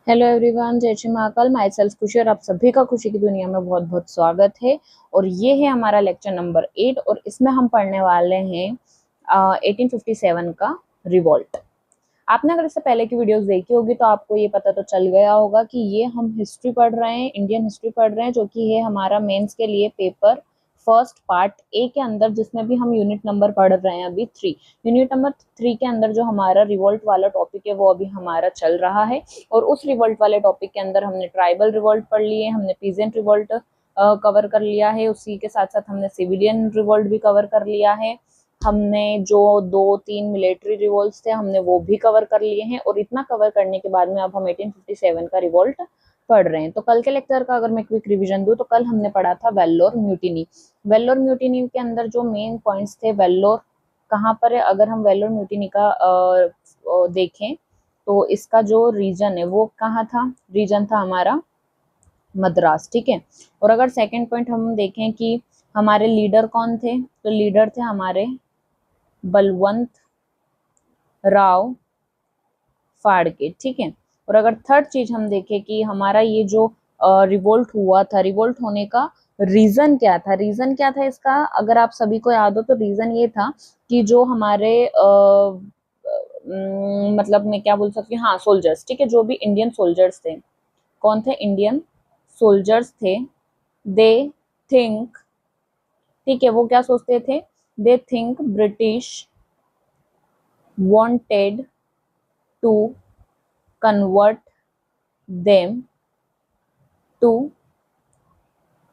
Hello everyone, जय Shri Mahakal. My self खुशी और आप सभी का खुशी की दुनिया में बहुत बहुत स्वागत है। और ये है हमारा लेक्चर नंबर 8 और इसमें हम पढ़ने वाले हैं 1857 का रिवॉल्ट। आपने अगर इससे पहले की वीडियोस देखी होगी तो आपको ये पता तो चल गया होगा कि ये हम हिस्ट्री पढ़ रहे हैं, इंडियन हिस्ट्री पढ़ रहे हैं, जो कि है हमारा मेंस के लिए पेपर फर्स्ट पार्ट ए के अंदर, जिसमें भी हम यूनिट नंबर पढ़ रहे हैं अभी 3। यूनिट नंबर 3 के अंदर जो हमारा रिवॉल्ट वाला टॉपिक है वो अभी हमारा चल रहा है। और उस रिवॉल्ट वाले टॉपिक के अंदर हमने ट्राइबल रिवॉल्ट पढ़ लिए, हमने पीजेंट रिवॉल्ट कवर कर लिया है, उसी के साथ साथ हमने सिविलियन रिवॉल्ट भी कवर कर लिया है। हमने जो 2-3 मिलिट्री रिवॉल्ट्स थे हमने वो भी कवर कर लिए हैं। और इतना कवर करने के बाद में अब हम 1857 का रिवॉल्ट पढ़ रहे हैं। तो कल के लेक्चर का अगर मैं क्विक रिवीजन दूं तो कल हमने पढ़ा था वेल्लोर म्यूटिनी। वेल्लोर म्यूटिनी के अंदर जो मेन पॉइंट्स थे, वेल्लोर कहाँ पर है, अगर हम वेल्लोर म्यूटिनी का देखें तो इसका जो रीजन है वो कहाँ था, रीजन था हमारा मद्रास। ठीक है। और अगर सेकंड पॉइंट हम देखें कि हमारे लीडर कौन थे, तो लीडर थे हमारे बलवंत राव फाड़के। ठीक है। और अगर थर्ड चीज हम देखें कि हमारा ये जो रिवोल्ट हुआ था, रिवोल्ट होने का रीजन क्या था, रीजन क्या था इसका, अगर आप सभी को याद हो तो रीजन ये था कि जो हमारे मतलब मैं क्या बोल सकती हूँ, हाँ सोल्जर्स, ठीक है, जो भी इंडियन सोल्जर्स थे, कौन थे, इंडियन सोल्जर्स थे, दे थिंक, ठीक है, वो क्या सोचते थे, they think British wanted to convert them to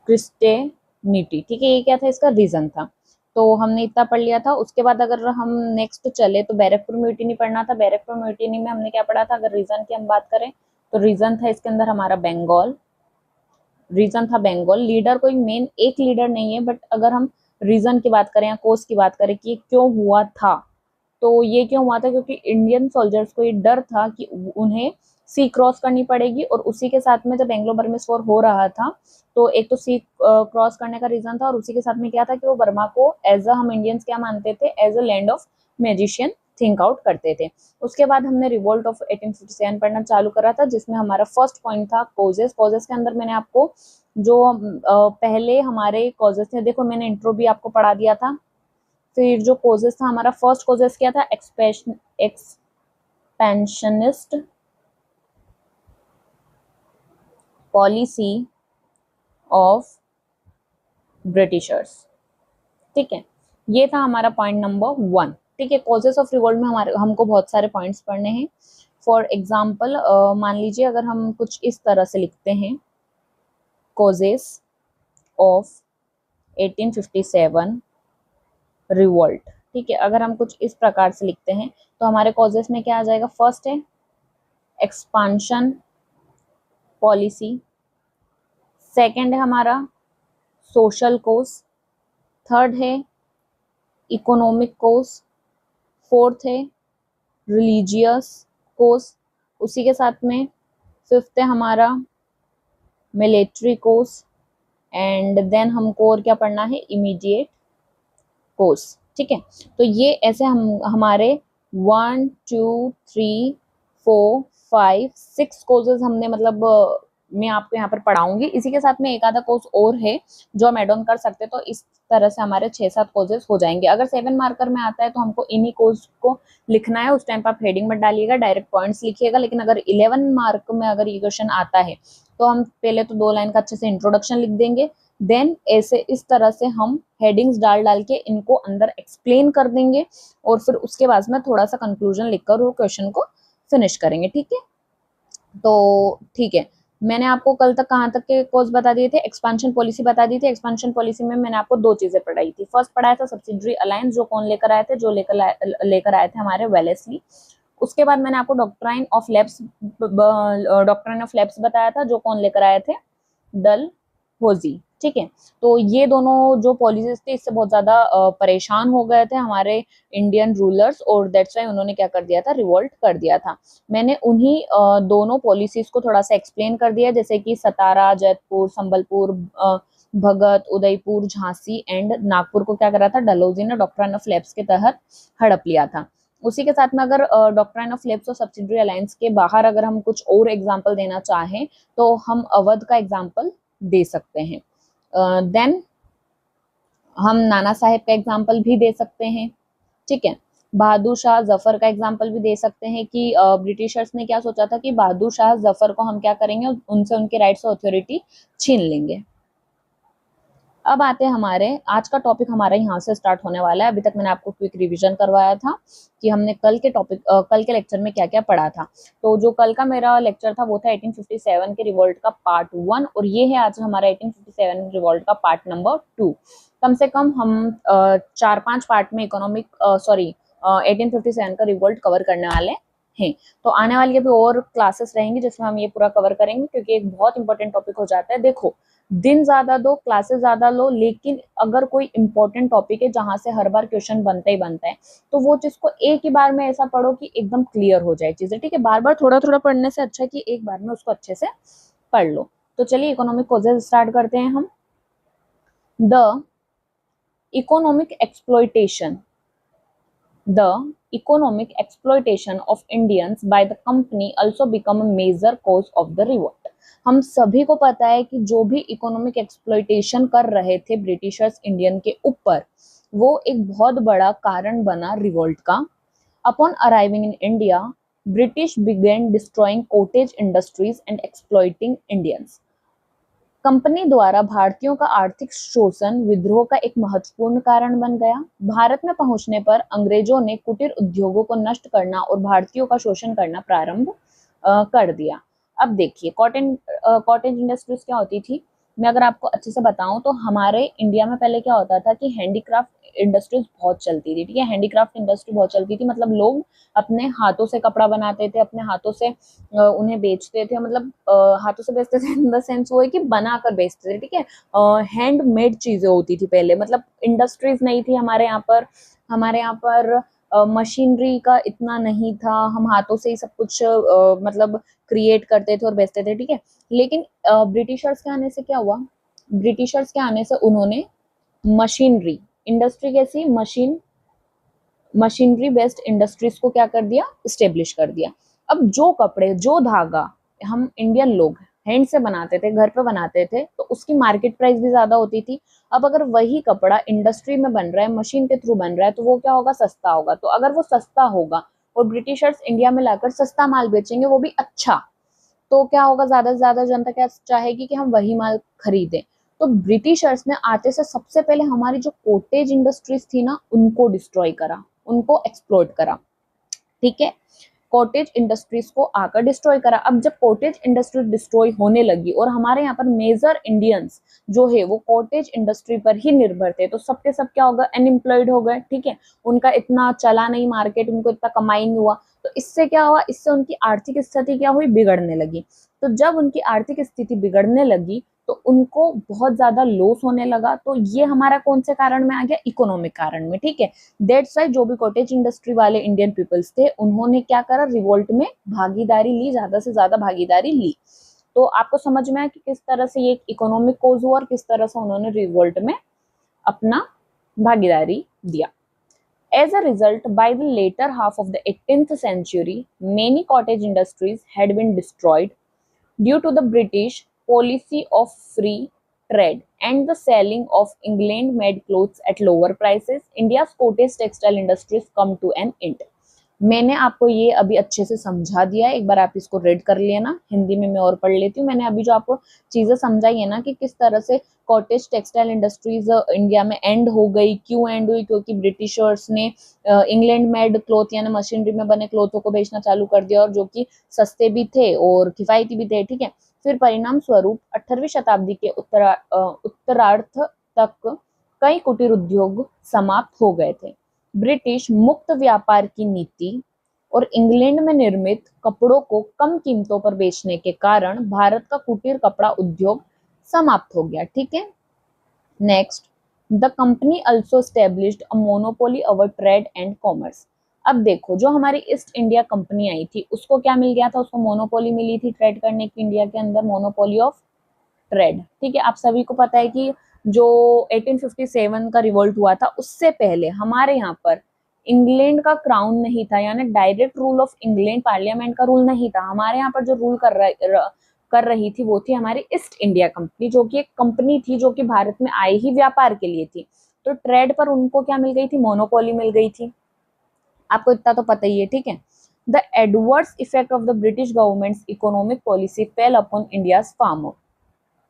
Christianity. ठीक है, ये क्या था, इसका रीजन था। तो हमने इतना पढ़ लिया था। उसके बाद अगर हम नेक्स्ट चले तो बैरकपुर म्यूटिनी पढ़ना था। बैरकपुर म्यूटिनी में हमने क्या पढ़ा था, अगर रीजन की हम बात करें तो रीजन था इसके अंदर हमारा बंगाल, रीजन था बंगाल। लीडर कोई मेन एक लीडर नहीं है, बट अगर हम रीजन की बात करें या कोस की बात करें कि क्यों हुआ था, तो ये क्यों हुआ था, क्योंकि इंडियन सोल्जर्स को ये डर था कि उन्हें सी क्रॉस करनी पड़ेगी। और उसी के साथ में जब एंग्लो बर्मिस वॉर हो रहा था तो एक तो सी क्रॉस करने का रीजन था, और उसी के साथ में क्या था कि वो बर्मा को एज अ, हम इंडियंस क्या मानते थे, as a land of magician think out करते थे। उसके बाद हमने रिवोल्ट ऑफ 1857 पढ़ना चालू करा था, जिसमें हमारा फर्स्ट पॉइंट था कॉजेस। कॉजेस के अंदर मैंने आपको जो पहले हमारे कॉजेस थे, देखो मैंने इंट्रो भी आपको पढ़ा दिया था। फिर जो कॉजेस था हमारा, फर्स्ट कॉजेस क्या था, एक्सपेंशनिस्ट पॉलिसी ऑफ ब्रिटिशर्स। ठीक है, ये था हमारा पॉइंट नंबर 1। ठीक है, कॉजेस ऑफ रिवोल्ट में हमारे हमको बहुत सारे पॉइंट्स पढ़ने हैं। फॉर एग्जाम्पल मान लीजिए अगर हम कुछ इस तरह से लिखते हैं, कॉजेस ऑफ 1857 रिवोल्ट। ठीक है, अगर हम कुछ इस प्रकार से लिखते हैं तो हमारे कॉजेस में क्या आ जाएगा, फर्स्ट है एक्सपांशन पॉलिसी, सेकंड है हमारा सोशल कोस, थर्ड है इकोनॉमिक कोस, फोर्थ है रिलीजियस कोस, उसी के साथ में फिफ्थ है हमारा मिलिट्री कोस, एंड देन हमको और क्या पढ़ना है, इमीडिएट कोस। ठीक है, तो ये ऐसे हम हमारे 1 2 3 4 5 6 कोर्सेज हमने मतलब मैं आपको यहाँ पर पढ़ाऊंगी। इसी के साथ में एक आधा कोर्स और है जो हम एड ऑन कर सकते हैं, तो इस तरह से हमारे 6-7 कोर्सेज हो जाएंगे। अगर 7 मार्कर में आता है तो हमको इन्हीं कोर्स को लिखना है, उस टाइम पर आप हेडिंग मत डालिएगा, डायरेक्ट पॉइंट्स लिखिएगा। लेकिन अगर 11 मार्क में अगर ये क्वेश्चन आता है तो हम पहले तो 2 लाइन का अच्छे से इंट्रोडक्शन लिख देंगे, देन ऐसे इस तरह से हम हेडिंग्स डाल डाल के इनको अंदर एक्सप्लेन कर देंगे, और फिर उसके बाद में थोड़ा सा कंक्लूजन लिखकर वो क्वेश्चन को फिनिश करेंगे। ठीक है, तो ठीक है, मैंने आपको कल तक कहाँ तक के कोर्स बता दिए थे, एक्सपांशन पॉलिसी बता दी थी। एक्सपांशन पॉलिसी में मैंने आपको 2 चीजें पढ़ाई थी। फर्स्ट पढ़ाया था सब्सिडरी अलायंस, जो कौन लेकर आए थे, जो लेकर आए थे हमारे वेलेस्ली। उसके बाद मैंने आपको डॉक्ट्राइन ऑफ लैप्स बताया था, जो कौन लेकर आए थे, डल होजी। ठीक है, तो ये दोनों जो पॉलिसीज थे इससे बहुत ज्यादा परेशान हो गए थे हमारे इंडियन रूलर्स, और दैट्स वाई उन्होंने क्या कर दिया था, रिवोल्ट कर दिया था। मैंने उन्हीं दोनों पॉलिसीज को थोड़ा सा एक्सप्लेन कर दिया, जैसे कि सतारा, जयपुर, संबलपुर, भगत, उदयपुर, झांसी एंड नागपुर को क्या करा था, डलहौजी ने डॉक्ट्राइन ऑफ लैप्स के तहत हड़प लिया था। उसी के साथ में अगर डॉक्ट्राइन ऑफ लेप्स और सब्सिडियरी अलायंस के बाहर अगर हम कुछ और एग्जाम्पल देना चाहें तो हम अवध का एग्जाम्पल दे सकते हैं। देन हम नाना साहेब का एग्जाम्पल भी दे सकते हैं, ठीक है। बहादुर शाह जफर का एग्जाम्पल भी दे सकते हैं कि ब्रिटिशर्स ने क्या सोचा था कि बहादुर शाह जफर को हम क्या करेंगे, उनसे उनके राइट्स और अथॉरिटी छीन लेंगे। अब आते हैं हमारे आज का टॉपिक, हमारा यहाँ से स्टार्ट होने वाला है। अभी तक मैंने आपको क्विक रिवीजन करवाया था कि हमने कल के लेक्चर में क्या क्या पढ़ा था। तो जो कल का मेरा लेक्चर था वो था 1857 के रिवोल्ट का पार्ट 1 और ये है आज हमारा 1857 रिवोल्ट का पार्ट नंबर 2। कम से कम हम 4-5 पार्ट में 1857 का रिवोल्ट कवर करने वाले हैं। तो आने वाली अभी और क्लासेस रहेंगी जिसमें हम ये पूरा कवर करेंगे, क्योंकि एक बहुत इंपॉर्टेंट टॉपिक हो जाता है। देखो, दिन ज्यादा दो, क्लासेस ज्यादा लो, लेकिन अगर कोई इंपॉर्टेंट टॉपिक है जहां से हर बार क्वेश्चन बनता ही बनता है, तो वो चीज को एक ही बार में ऐसा पढ़ो कि एकदम क्लियर हो जाए चीजें, ठीक है। बार बार थोड़ा थोड़ा पढ़ने से अच्छा है कि एक बार में उसको अच्छे से पढ़ लो। तो चलिए इकोनॉमिक कॉजेज स्टार्ट करते हैं हम। The economic exploitation of Indians by the company also become a major cause of the revolt। हम सभी को पता है कि जो भी इकोनॉमिक एक्सप्लॉयटेशन कर रहे थे ब्रिटिशर्स इंडियन के ऊपर, वो एक बहुत बड़ा कारण बना रिवोल्ट का। Upon arriving in India, British began destroying cottage industries and exploiting Indians. Company द्वारा भारतीयों का आर्थिक शोषण विद्रोह का एक महत्वपूर्ण कारण बन गया। भारत में पहुंचने पर अंग्रेजों ने कुटीर उद्योगों को नष्ट करना और भारतीयों का शोषण करना प्रारंभ कर दिया। अब देखिए, कॉटेज इंडस्ट्रीज क्या होती थी, मैं अगर आपको अच्छे से बताऊं तो हमारे इंडिया में पहले क्या होता था कि हैंडीक्राफ्ट इंडस्ट्रीज बहुत चलती थी, ठीक है। हैंडीक्राफ्ट इंडस्ट्री बहुत चलती थी, मतलब लोग अपने हाथों से कपड़ा बनाते थे, अपने हाथों से उन्हें बेचते थे, मतलब हाथों से बेचते थे इन द सेंस वो है कि बना कर बेचते थे, ठीक है। हैंडमेड चीजें होती थी पहले, मतलब इंडस्ट्रीज नहीं थी हमारे यहाँ पर। मशीनरी का इतना नहीं था, हम हाथों से ही सब कुछ मतलब क्रिएट करते थे और बेचते थे, ठीक है। लेकिन ब्रिटिशर्स के आने से क्या हुआ, ब्रिटिशर्स के आने से उन्होंने मशीनरी इंडस्ट्री, कैसी मशीनरी बेस्ड इंडस्ट्रीज को क्या कर दिया, स्टेब्लिश कर दिया। अब जो कपड़े, जो धागा हम इंडियन लोग हैंड से बनाते थे, घर पे बनाते थे, तो उसकी मार्केट प्राइस भी ज्यादा होती थी। अब अगर वही कपड़ा इंडस्ट्री में बन रहा है, मशीन के थ्रू बन रहा है, तो वो क्या होगा, सस्ता होगा। तो अगर वो सस्ता होगा और ब्रिटिशर्स इंडिया में लाकर सस्ता माल बेचेंगे, वो भी अच्छा, तो क्या होगा, ज्यादा से ज्यादा जनता क्या चाहेगी कि हम वही माल खरीदें। तो ब्रिटिशर्स ने आते से सबसे पहले हमारी जो कॉटेज इंडस्ट्रीज थी ना, उनको डिस्ट्रॉय करा, उनको एक्सप्लोइट करा, ठीक है। कॉटेज इंडस्ट्रीज को आकर डिस्ट्रॉय करा। अब जब कॉटेज इंडस्ट्री डिस्ट्रॉय होने लगी और हमारे यहाँ पर मेजर इंडियंस जो है वो कॉटेज इंडस्ट्री पर ही निर्भर थे, तो सबके सब क्या होगा, अनएम्प्लॉयड हो गए, ठीक है। उनका इतना चला नहीं मार्केट, उनको इतना कमाई नहीं हुआ। तो इससे क्या हुआ, इससे उनकी आर्थिक स्थिति क्या हुई, बिगड़ने लगी। तो जब उनकी आर्थिक स्थिति बिगड़ने लगी तो उनको बहुत ज्यादा लॉस होने लगा। तो ये हमारा कौन से कारण में आ गया, इकोनॉमिक कारण में, ठीक है। दैट्स व्हाई जो भी कॉटेज इंडस्ट्री वाले इंडियन पीपल्स थे, उन्होंने क्या करा, रिवोल्ट में भागीदारी ली, ज्यादा से ज्यादा भागीदारी ली। तो आपको समझ में आया कि किस तरह से ये इकोनॉमिक कोज हुआ और किस तरह से उन्होंने रिवोल्ट में अपना भागीदारी दिया। As a result, by the later half of the 18th century, many cottage industries had been destroyed due to the British policy of free trade and the selling of England-made clothes at lower prices. India's cottage textile industries come to an end. मैंने आपको ये अभी अच्छे से समझा दिया है, एक बार आप इसको रेड कर लेना। हिंदी में मैं और पढ़ लेती हूँ। मैंने अभी जो आपको चीजें समझाई है ना कि किस तरह से कॉटेज टेक्सटाइल इंडस्ट्रीज इंडिया में एंड हो गई, क्यों एंड हुई, क्योंकि ब्रिटिशर्स ने इंग्लैंड मेड क्लॉथ यानी मशीनरी में बने क्लॉथों को बेचना चालू कर दिया, और जो कि सस्ते भी थे और किफायती भी थे, ठीक है। फिर परिणाम स्वरूप 18वीं शताब्दी के उत्तरार्ध तक कई कुटीर उद्योग समाप्त हो गए थे। ब्रिटिश मुक्त व्यापार की नीति और इंग्लैंड में निर्मित कपड़ों को कम कीमतों पर बेचने के कारण भारत का कुटीर कपड़ा उद्योग समाप्त हो गया, ठीक है। Next, the company also established a monopoly over trade and commerce. अब देखो, जो हमारी ईस्ट इंडिया कंपनी आई थी उसको क्या मिल गया था, उसको मोनोपोली मिली थी ट्रेड करने की, इंडिया के अंदर मोनोपोली ऑफ ट्रेड, ठीक है। आप सभी को पता है कि जो 1857 का रिवोल्ट हुआ था उससे पहले हमारे यहाँ पर इंग्लैंड का क्राउन नहीं था, यानी direct rule of England parliament का रूल नहीं था। हमारे यहाँ पर जो रूल कर रही थी वो थी हमारी ईस्ट इंडिया कंपनी, जो कि एक कंपनी थी जो कि भारत में आई ही व्यापार के लिए थी। तो ट्रेड पर उनको क्या मिल गई थी, मोनोपोली मिल गई थी। आपको इतना तो पता ही है, ठीक है। The adverse effect of the British governments economic policy fail upon India's farmer,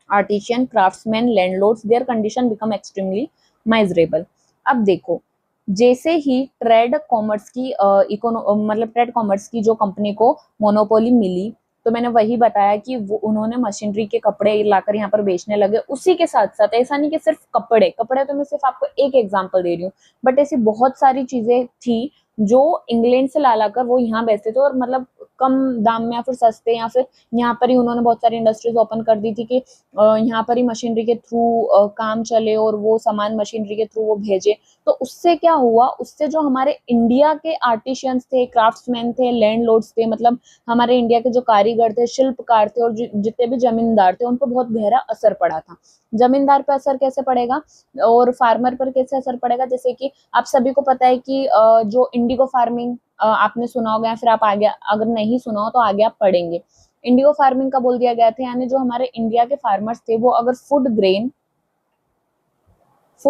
artisan, craftsman, landlords, there condition become extremely miserable. अब देखो, जैसे ही ट्रेड कॉमर्स की मतलब ट्रेड कॉमर्स की जो कंपनी को मोनोपोली मिली, तो मैंने वही बताया कि वो उन्होंने मशीनरी के कपड़े लाकर यहाँ पर बेचने लगे। उसी के साथ साथ ऐसा नहीं कि सिर्फ कपड़े कपड़े, तो मैं सिर्फ आपको एक एग्जांपल दे रही हूँ, बट ऐसी बहुत सारी चीजें थी जो इंग्लैंड से ला लाकर वो यहाँ बेचते थे, और मतलब कम दाम में या फिर सस्ते, या फिर यहाँ पर ही उन्होंने बहुत सारी इंडस्ट्रीज ओपन कर दी थी कि यहाँ पर ही मशीनरी के थ्रू काम चले और वो सामान मशीनरी के थ्रू वो भेजे। तो उससे क्या हुआ, उससे जो हमारे इंडिया के आर्टिशियंस थे, क्राफ्ट्समैन थे, लैंडलॉर्ड्स थे, मतलब हमारे इंडिया के जो कारीगर थे, शिल्पकार थे, और जितने भी जमींदार थे, उन पर बहुत गहरा असर पड़ा था। जमींदार पर असर कैसे पड़ेगा और फार्मर पर कैसे असर पड़ेगा, जैसे कि आप सभी को पता है कि जो इंडिगो फार्मिंग आपने सुना होगा, या फिर आप आगे अगर नहीं सुना हो तो आगे आप पढ़ेंगे। इंडिगो फार्मिंग का बोल दिया गया था, यानी जो हमारे इंडिया के फार्मर्स थे वो अगर फूड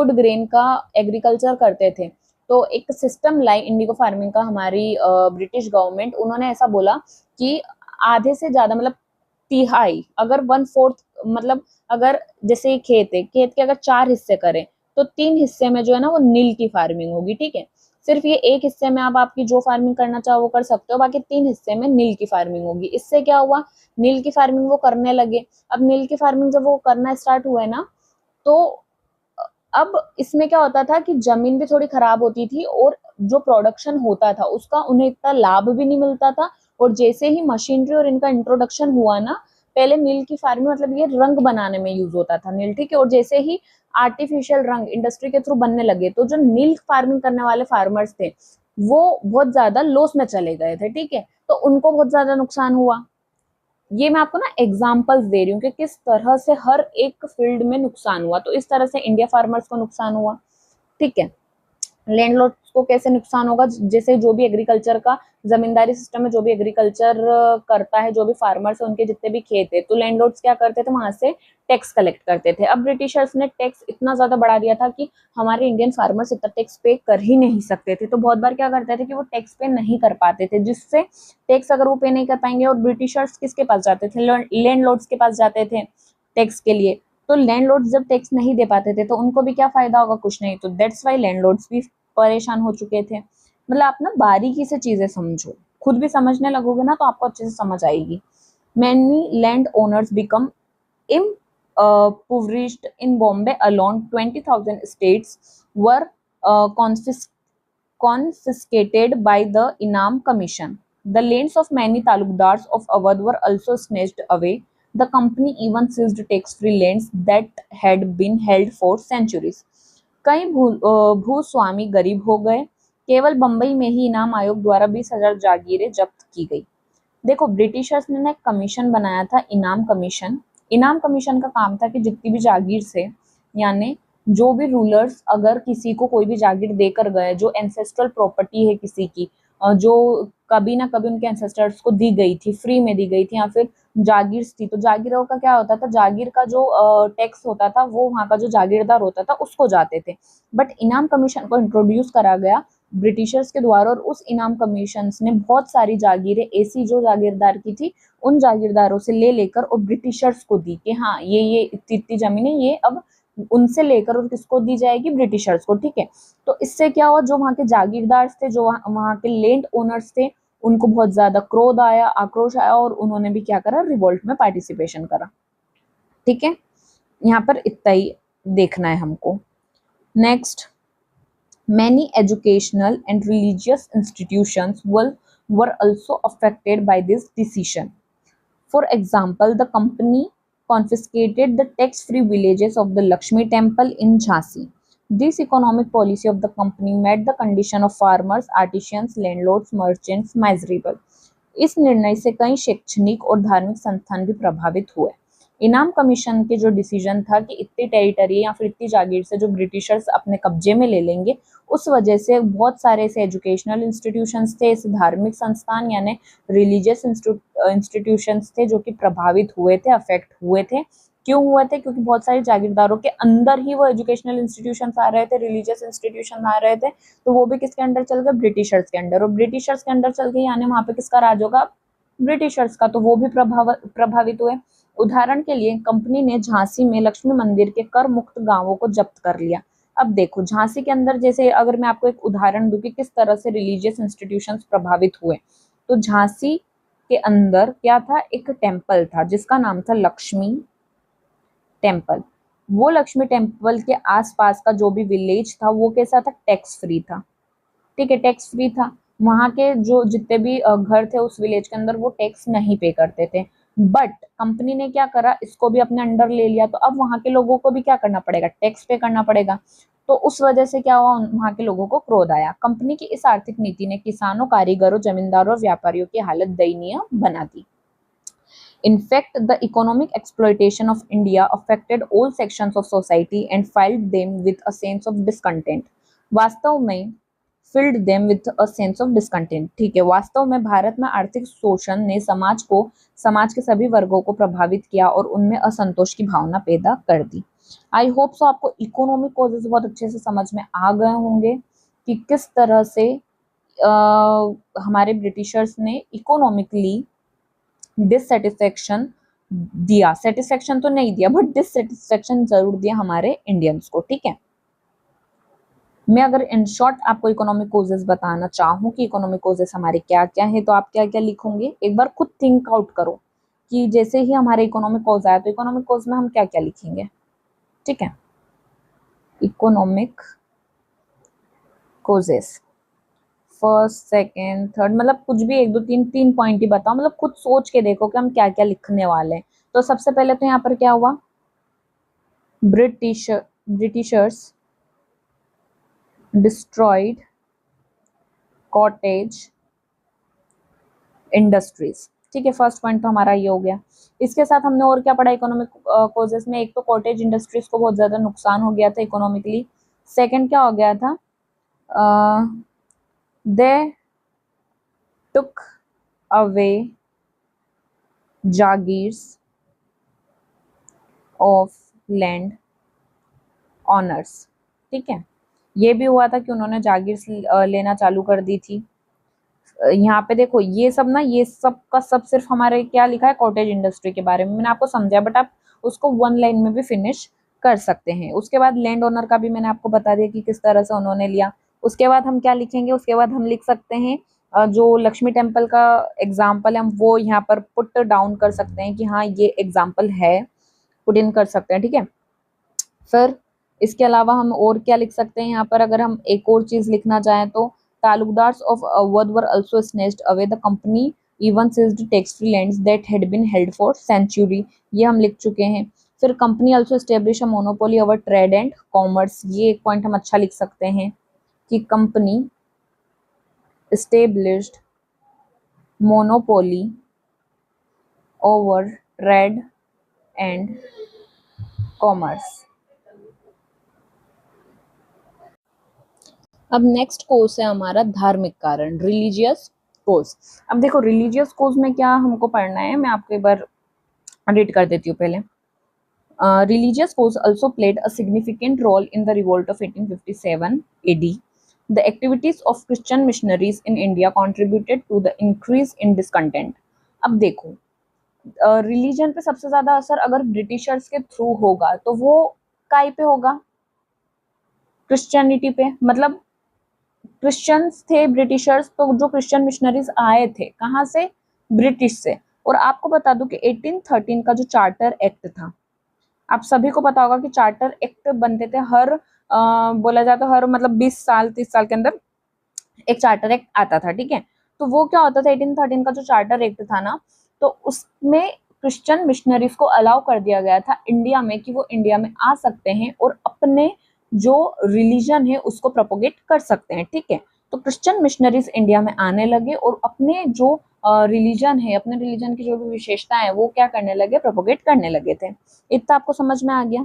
ग्रेन का एग्रीकल्चर करते थे, तो एक सिस्टम लाई इंडिगो फार्मिंग का हमारी ब्रिटिश गवर्नमेंट, उन्होंने ऐसा बोला कि आधे से ज्यादा, मतलब तिहाई, अगर 1/4, मतलब अगर जैसे खेत है, खेत के अगर 4 हिस्से करें तो 3 हिस्से में जो है ना वो नील की फार्मिंग होगी, ठीक है। सिर्फ ये एक हिस्से में आप आपकी जो फार्मिंग करना चाहो वो कर सकते हो, बाकी 3 हिस्से में नील की फार्मिंग होगी। इससे क्या हुआ, नील की फार्मिंग वो करने लगे। अब नील की फार्मिंग जब वो करना स्टार्ट हुआ है ना, तो अब इसमें क्या होता था कि जमीन भी थोड़ी खराब होती थी, और जो प्रोडक्शन होता था उसका उन्हें इतना लाभ भी नहीं मिलता था। और जैसे ही मशीनरी और इनका इंट्रोडक्शन हुआ ना, पहले नील की फार्मिंग मतलब ये रंग बनाने में यूज होता था नील, ठीक है, और जैसे ही आर्टिफिशियल रंग इंडस्ट्री के थ्रू बनने लगे, तो जो नील फार्मिंग करने वाले फार्मर्स थे वो बहुत ज्यादा लॉस में चले गए थे, ठीक है, तो उनको बहुत ज्यादा नुकसान हुआ। ये मैं आपको ना एग्जांपल्स दे रही हूँ कि किस तरह से हर एक फील्ड में नुकसान हुआ। तो इस तरह से इंडिया फार्मर्स को नुकसान हुआ, ठीक है। लैंडलॉर्ड्स को कैसे नुकसान होगा, जैसे जो भी एग्रीकल्चर का जमींदारी सिस्टम में जो भी एग्रीकल्चर करता है, जो भी फार्मर्स है, उनके जितने भी खेत है, तो लैंडलॉर्ड्स क्या करते थे, वहां से टैक्स कलेक्ट करते थे। अब ब्रिटिशर्स ने टैक्स इतना ज्यादा बढ़ा दिया था कि हमारे इंडियन फार्मर्स इतना टैक्स पे कर ही नहीं सकते थे, तो बहुत बार क्या करते थे कि वो टैक्स पे नहीं कर पाते थे, जिससे टैक्स अगर वो पे नहीं कर पाएंगे, और ब्रिटिशर्स किसके पास जाते थे, लैंडलॉर्ड्स के पास जाते थे टैक्स के लिए। तो लैंडलॉर्ड्स जब टैक्स नहीं दे पाते थे तो उनको भी क्या फायदा होगा, कुछ नहीं। तो दैट्स वाई लैंडलॉर्ड्स भी परेशान हो चुके थे। मतलब आप ना बारीकी से चीजें समझो, खुद भी समझने लगोगे ना तो आपको अच्छे से समझ आएगी। Many land owners become impoverished in Bombay alone. 20,000 estates were confiscated by the Inam Commission. The lands of many talukdars of Awadh were also snatched away. The company even seized tax-free lands that had been held for centuries. कई भूस्वामी गरीब हो गए। केवल बंबई में ही इनाम आयोग द्वारा 20,000 जागीरें जब्त की गई। देखो, ब्रिटिशर्स ने एक कमीशन बनाया था, इनाम कमीशन। इनाम कमीशन का काम था कि जितनी भी जागीर से, यानी जो भी रूलर्स अगर किसी को कोई भी जागीर देकर गए, जो एंसेस्ट्रल प्रॉपर्टी है किसी की, जो कभी ना कभी उनके एंसेस्टर्स को दी गई थी, फ्री में दी गई थी, या फिर जागीर थी, तो जागीरों का क्या होता था, जागीर का जो टैक्स होता था वो वहाँ का जो जागीरदार होता था उसको जाते थे। बट इनाम कमीशन को इंट्रोड्यूस करा गया ब्रिटिशर्स के द्वारा, और उस इनाम कमीशन ने बहुत सारी जागीरें ऐसी जो जागीरदार की थी उन जागीरदारों से ले लेकर और ब्रिटिशर्स को दी कि हाँ ये इतनी इतनी जमीनें ये अब उनसे लेकर और किसको दी जाएगी, ब्रिटिशर्स को, ठीक है। तो इससे क्या हुआ, जो वहाँ के जागीरदार थे, जो वहाँ के लैंड ओनर्स थे, उनको बहुत ज्यादा क्रोध आया, आक्रोश आया, और उन्होंने भी क्या करा, रिवोल्ट में पार्टिसिपेशन करा, ठीक है। यहाँ पर इतना ही देखना है हमको। Next, many educational and religious institutions were also affected by this decision. For example, the company confiscated the tax-free villages of the Lakshmi temple in Jhansi. This economic policy of the company made the condition of farmers, artisans, landlords, merchants miserable. इस निर्णय से कई शैक्षणिक और धार्मिक संस्थान भी प्रभावित हुए। इनाम कमीशन के जो डिसीजन था कि इतनी टेरिटरी या फिर इतनी जागीर से जो ब्रिटिशर्स अपने कब्जे में ले लेंगे, उस वजह से बहुत सारे ऐसे एजुकेशनल इंस्टीट्यूशंस थे, ऐसे धार्मिक संस्थान यानी रिलीजियस इंस्टीट्यूशंस थे जो कि प्रभावित हुए थे, अफेक्ट हुए थे। क्यों हुए थे? क्योंकि बहुत सारे जागीरदारों के अंदर ही वो एजुकेशनल इंस्टीट्यूशंस आ रहे थे, रिलीजियस इंस्टीट्यूशन आ रहे थे, तो वो भी किसके अंडर चल गए? ब्रिटिशर्स के अंडर। और ब्रिटिशर्स के अंडर चल गए यानी वहां पे किसका राज होगा? ब्रिटिशर्स का, तो वो भी प्रभावित हुए। उदाहरण के लिए कंपनी ने झांसी में लक्ष्मी मंदिर के कर मुक्त गांवों को जब्त कर लिया। अब देखो झांसी के अंदर, जैसे अगर मैं आपको एक उदाहरण दूं कि किस तरह से रिलीजियस इंस्टीट्यूशंस प्रभावित हुए, तो झांसी के अंदर क्या था? एक टेम्पल था जिसका नाम था लक्ष्मी टेम्पल। वो लक्ष्मी टेम्पल के आसपास का जो भी विलेज था वो कैसा था? टैक्स फ्री था। ठीक है, टैक्स फ्री था। वहां के जो जितने भी घर थे उस विलेज के अंदर वो टैक्स नहीं पे करते थे। बट कंपनी ने क्या करा? इसको भी अपने अंडर ले लिया, तो अब वहां के लोगों को भी क्या करना पड़ेगा? टैक्स पे करना पड़ेगा। तो उस वजह से क्या हुआ? वहां के लोगों को क्रोध आया। कंपनी की इस आर्थिक नीति ने किसानों, कारीगरों, जमींदारों और व्यापारियों की हालत दयनीय बना दी। In fact, the economic exploitation of India affected all sections of society and filled them with a sense of discontent. वास्तव में filled them with a sense of discontent. ठीक है, वास्तव में भारत में आर्थिक शोषण ने समाज के सभी वर्गों को प्रभावित किया और उनमें असंतोष की भावना पैदा कर दी। आई होप सो आपको इकोनॉमिक कॉजेज बहुत अच्छे से समझ में आ गए होंगे कि किस तरह से हमारे ब्रिटिशर्स ने इकोनॉमिकली डिससेटिस्फेक्शन दिया। सेटिस्फेक्शन तो नहीं दिया बट डिससेटिस्फेक्शन जरूर दिया हमारे इंडियंस को। ठीक है, मैं अगर इन शॉर्ट आपको इकोनॉमिक कॉजेस बताना चाहूँ कि इकोनॉमिक कॉजेस हमारे क्या क्या है, तो आप क्या क्या लिखोगे? एक बार खुद थिंक आउट करो कि जैसे ही हमारे इकोनॉमिक कॉज आया तो इकोनॉमिक कॉज में हम क्या क्या लिखेंगे। ठीक है, economic causes first, second, third, मतलब कुछ भी 1 2 3 3 पॉइंट ही बताओ, मतलब खुद सोच के देखो कि हम क्या क्या लिखने वाले हैं। तो सबसे पहले तो यहाँ पर क्या हुआ? Britishers destroyed cottage industries. ठीक है, फर्स्ट पॉइंट तो हमारा ये हो गया। इसके साथ हमने और क्या पढ़ा इकोनॉमिक कॉजेस में? एक तो कॉटेज इंडस्ट्रीज को बहुत ज्यादा नुकसान हो गया था इकोनॉमिकली। सेकेंड क्या हो गया था? They took away jagirs of landowners. ठीक है, ये भी हुआ था कि उन्होंने जागीर लेना चालू कर दी थी। यहाँ पे देखो ये सब ना, ये सब का सब सिर्फ हमारे क्या लिखा है? कॉटेज इंडस्ट्री के बारे में मैंने आपको समझाया, बट आप उसको 1 लाइन में भी फिनिश कर सकते हैं। उसके बाद लैंड ओनर का भी मैंने आपको बता दिया कि किस तरह से उन्होंने लिया। उसके बाद हम क्या लिखेंगे? उसके बाद हम लिख सकते हैं जो लक्ष्मी टेम्पल का एग्जाम्पल है हम वो यहाँ पर पुट डाउन कर सकते हैं कि हाँ ये एग्जाम्पल है, पुट इन कर सकते हैं। ठीक है, फिर इसके अलावा हम और क्या लिख सकते हैं? यहाँ पर अगर हम एक और चीज लिखना चाहें तो taluqdars of Awadh were also snatched away the company even seized tax-free lands that had been held for century। ये हम लिख चुके हैं। फिर company also established a monopoly over trade and commerce। ये एक पॉइंट हम अच्छा लिख सकते हैं कि company established monopoly over trade and commerce। अब नेक्स्ट कोर्स है हमारा धार्मिक कारण, रिलीजियस कोर्स। अब देखो रिलीजियस कोर्स में क्या हमको पढ़ना है, मैं आपको एक बार रीड कर देती हूँ पहले। Religious course also played a significant role in the revolt of 1857 AD. The activities of Christian missionaries in India contributed to the increase in discontent। अब देखो रिलीजन पे सबसे ज्यादा असर अगर ब्रिटिशर्स के थ्रू होगा तो वो काय पे होगा? क्रिश्चियनिटी पे। मतलब क्रिश्चियंस थे ब्रिटिशर्स, तो जो क्रिश्चियन मिशनरीज आए थे कहाँ से? ब्रिटिश से। और आपको बता दूं कि 1813 का जो चार्टर एक्ट था, आप सभी को पता होगा कि चार्टर एक्ट बनते थे हर बोला जाता हर मतलब 20 साल 30 साल के अंदर एक चार्टर एक्ट आता था। ठीक है, तो वो क्या होता था 1813 का जो चार्टर एक्ट था ना, तो उसमें क्रिश्चियन मिशनरीज को अलाउ कर दिया गया था इंडिया में कि वो इंडिया में आ सकते हैं और अपने जो रिलीजन है उसको प्रोपोगेट कर सकते हैं। ठीक है, तो क्रिश्चियन मिशनरीज इंडिया में आने लगे और अपने जो रिलीजन है, अपने रिलीजन की जो भी विशेषता है वो क्या करने लगे, प्रोपोगेट करने लगे थे। इतना आपको समझ में आ गया।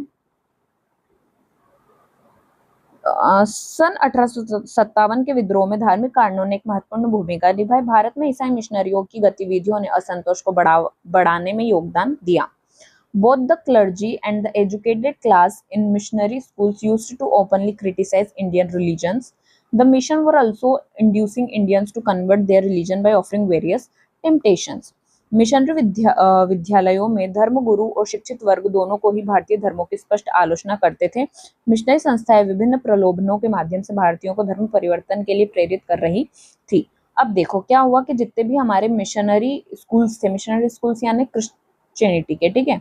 सन 1857 के विद्रोह में धार्मिक कारणों ने एक महत्वपूर्ण भूमिका निभाई। भारत में ईसाई मिशनरियों की गतिविधियों ने असंतोष को बढ़ाने में योगदान दिया। Both the clergy and the educated class in missionary schools used to openly criticize Indian religions. The mission were also inducing Indians to convert their religion by offering various temptations. Missionary विद्यालयों में धर्मगुरु और शिक्षित वर्ग दोनों को ही भारतीय धर्मों की स्पष्ट आलोचना करते थे। मिशनरी संस्थाएं विभिन्न प्रलोभनों के माध्यम से भारतीयों को धर्म परिवर्तन के लिए प्रेरित कर रही थी। अब देखो क्या हुआ कि जितने भी हमारे मिशनरी स्कूल्स थे, मिशनरी स्कूल्स यानी क्रिश्चियनिटी के, ठीक है,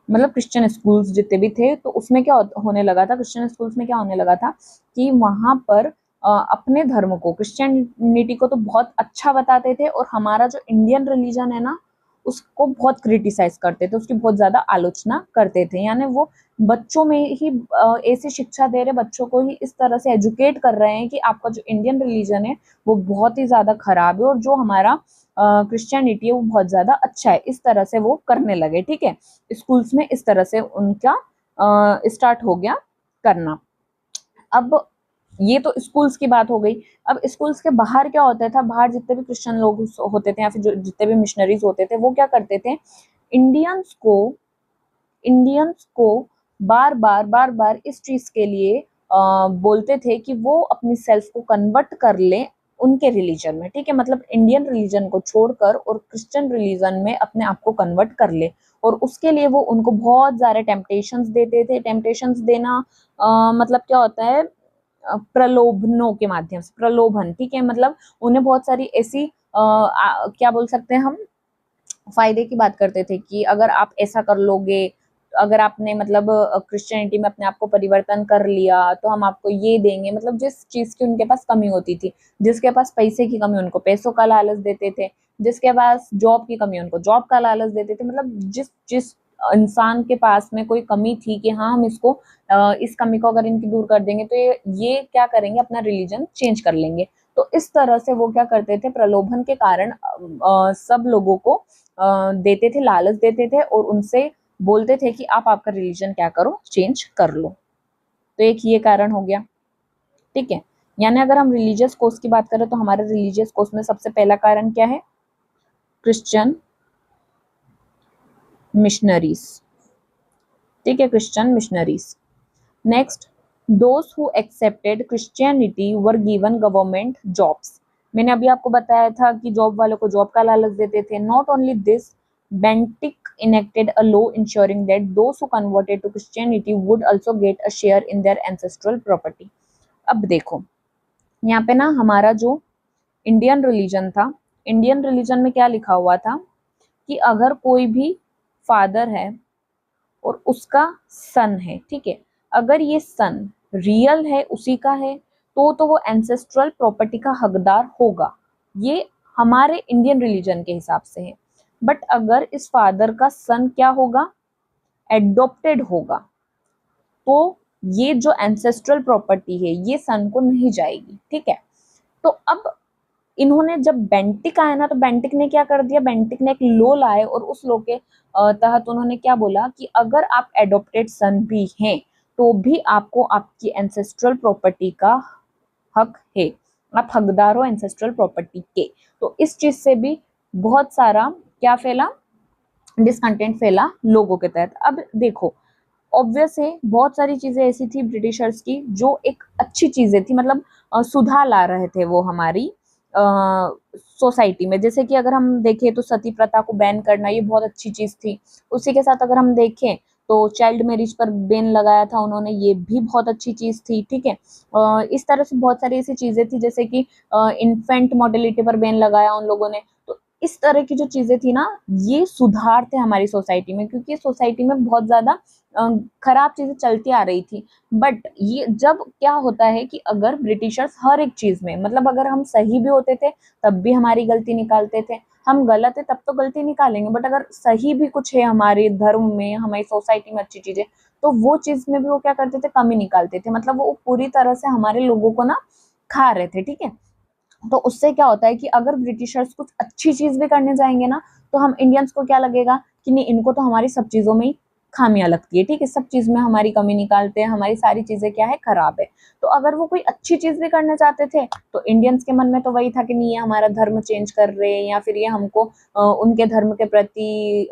मतलब क्रिश्चियन स्कूल्स जितने भी थे, तो उसमें क्या होने लगा था, क्रिश्चियन स्कूल्स में क्या होने लगा था कि वहां पर अपने धर्म को, क्रिश्चियनिटी को तो बहुत अच्छा बताते थे और हमारा जो इंडियन रिलीजन है ना उसको बहुत क्रिटिसाइज करते थे, उसकी बहुत ज्यादा आलोचना करते थे। यानी वो बच्चों में ही ऐसी शिक्षा दे रहे, बच्चों को ही इस तरह से एजुकेट कर रहे हैं कि आपका जो इंडियन रिलीजन है वो बहुत ही ज्यादा खराब है और जो हमारा क्रिश्चियनिटी है वो बहुत ज्यादा अच्छा है। इस तरह से वो करने लगे, ठीक है, स्कूल्स में इस तरह से उनका स्टार्ट हो गया करना। अब ये तो स्कूल्स की बात हो गई। अब स्कूल्स के बाहर क्या होता था, बाहर जितने भी क्रिश्चियन लोग होते थे या फिर जितने भी मिशनरीज होते थे वो क्या करते थे, इंडियंस को बार बार इस चीज के लिए बोलते थे कि वो अपनी सेल्फ को कन्वर्ट कर ले उनके रिलीजन में, ठीक है, मतलब इंडियन रिलीजन को छोड़कर और क्रिश्चियन रिलीजन में अपने आप को कन्वर्ट कर ले। और उसके लिए वो उनको बहुत सारे टेम्पटेशंस देते थे। टेम्पटेशंस देना मतलब क्या होता है, प्रलोभनों के माध्यम से, प्रलोभन, ठीक है, मतलब उन्हें बहुत सारी ऐसी क्या बोल सकते हैं हम, फायदे की बात करते थे कि अगर आप ऐसा कर लोगे, अगर आपने मतलब क्रिश्चियनिटी में अपने आप को परिवर्तन कर लिया तो हम आपको ये देंगे, मतलब जिस चीज की उनके पास कमी होती थी, जिसके पास पैसे की कमी उनको पैसों का लालच देते थे, जिसके पास जॉब की कमी उनको जॉब का लालच देते थे, मतलब जिस जिस इंसान के पास में कोई कमी थी कि हाँ हम इसको इस कमी को अगर इनकी दूर कर देंगे तो ये क्या करेंगे, अपना रिलीजन चेंज कर लेंगे। तो इस तरह से वो क्या करते थे, प्रलोभन के कारण सब लोगों को देते थे, लालच देते थे और उनसे बोलते थे कि आप आपका रिलीजन क्या करो, चेंज कर लो। तो एक ये कारण हो गया, ठीक है। यानी अगर हम रिलीजियस कोर्स की बात करें तो हमारे रिलीजियस कोर्स में सबसे पहला कारण क्या है, क्रिश्चियन मिशनरीज, ठीक है, Christian missionaries. Next, those who accepted Christianity were given government jobs. मैंने अभी आपको बताया था कि जॉब वालों को जॉब का लालच देते थे। Not only this, Bentinck enacted a law ensuring that those who converted to Christianity would also get a share in their ancestral property. अब देखो यहाँ पे ना हमारा जो इंडियन रिलीजन था, इंडियन रिलीजन में क्या लिखा हुआ था कि अगर कोई भी फादर है और उसका सन है, ठीक है, अगर ये सन रियल है, उसी का है, तो वो एंसेस्ट्रल प्रॉपर्टी का हकदार होगा। ये हमारे इंडियन रिलीजन के हिसाब से है। बट अगर इस फादर का सन क्या होगा, एडॉप्टेड होगा, तो ये जो एंसेस्ट्रल प्रॉपर्टी है ये सन को नहीं जाएगी, ठीक है। तो अब इन्होंने जब बेंटिक आया ना, तो बेंटिक ने क्या कर दिया, बेंटिक ने एक लॉ लाए और उस लॉ के तहत उन्होंने क्या बोला कि अगर आप एडॉप्टेड सन भी हैं तो भी आपको आपकी एंसेस्ट्रल प्रॉपर्टी का हक है, आप हकदार हो एंसेस्ट्रल प्रॉपर्टी के। तो इस चीज से भी बहुत सारा क्या फैला, डिसकंटेंट फैला लोगों के तहत। अब देखो ऑब्वियस है बहुत सारी चीजें ऐसी थी ब्रिटिशर्स की जो एक अच्छी चीजें थी, मतलब सुधार ला रहे थे वो हमारी सोसाइटी में। जैसे कि अगर हम देखें तो सती प्रथा को बैन करना ये बहुत अच्छी चीज थी। उसी के साथ अगर हम देखें तो चाइल्ड मैरिज पर बैन लगाया था उन्होंने, ये भी बहुत अच्छी चीज थी, ठीक है। इस तरह से बहुत सारी ऐसी चीजें थी, जैसे कि इन्फेंट मोर्टेलिटी पर बैन लगाया उन लोगों ने। तो इस तरह की जो चीजें थी ना, ये सुधार थे हमारी सोसाइटी में, क्योंकि सोसाइटी में बहुत ज्यादा खराब चीजें चलती आ रही थी। बट ये जब क्या होता है कि अगर ब्रिटिशर्स हर एक चीज में, मतलब अगर हम सही भी होते थे तब भी हमारी गलती निकालते थे, हम गलत है तब तो गलती निकालेंगे, बट अगर सही भी कुछ है हमारे धर्म में, हमारी सोसाइटी में अच्छी चीजें, तो वो चीज में भी वो क्या करते थे, कमी निकालते थे। मतलब वो पूरी तरह से हमारे लोगों को ना खा रहे थे, ठीक है। तो उससे क्या होता है कि अगर ब्रिटिशर्स कुछ अच्छी चीज भी करने जाएंगे ना, तो हम इंडियंस को क्या लगेगा कि नहीं, इनको तो हमारी सब चीजों में ही खामियां लगती है, ठीक है, सब चीज में हमारी कमी निकालते हैं, हमारी सारी चीजें क्या है, खराब है। तो अगर वो कोई अच्छी चीज भी करना चाहते थे, तो इंडियंस के मन में तो वही था कि नहीं, ये हमारा धर्म चेंज कर रहे हैं, या फिर ये हमको उनके धर्म के प्रति